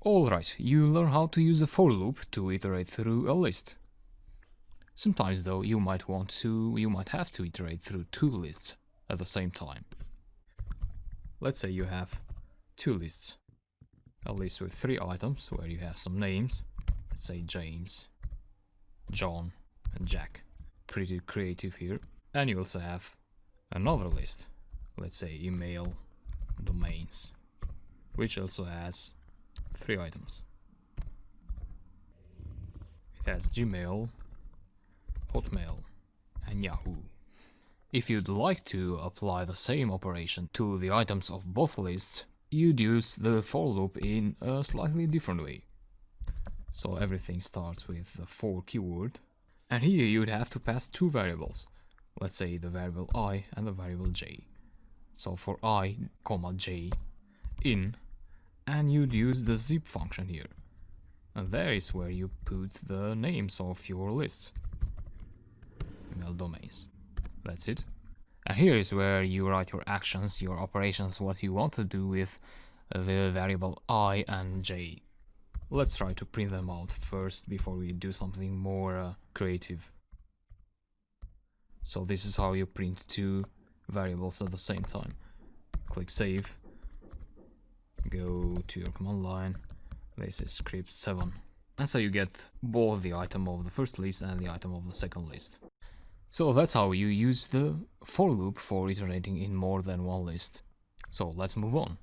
Alright, you learn how to use a for loop to iterate through a list. Sometimes though you might have to iterate through two lists at the same time. Let's say you have two lists. A list with 3 items where you have some names. Let's say James, John and Jack. Pretty creative here. And you also have another list. Let's say email, domains, which also has 3 items. It has Gmail, Hotmail and Yahoo. If you'd like to apply the same operation to the items of both lists, you'd use the for loop in a slightly different way. So everything starts with the for keyword, and here you'd have to pass 2 variables. Let's say the variable I and the variable j. So for I, j in, and you'd use the zip function here. And there is where you put the names of your lists. Email domains. That's it. And here is where you write your actions, your operations, what you want to do with the variable I and j. Let's try to print them out first before we do something more creative. So this is how you print 2 variables at the same time. Click save. Go to your command line. This is script 7. And so you get both the item of the first list and the item of the second list. So that's how you use the for loop for iterating in more than one list. So let's move on.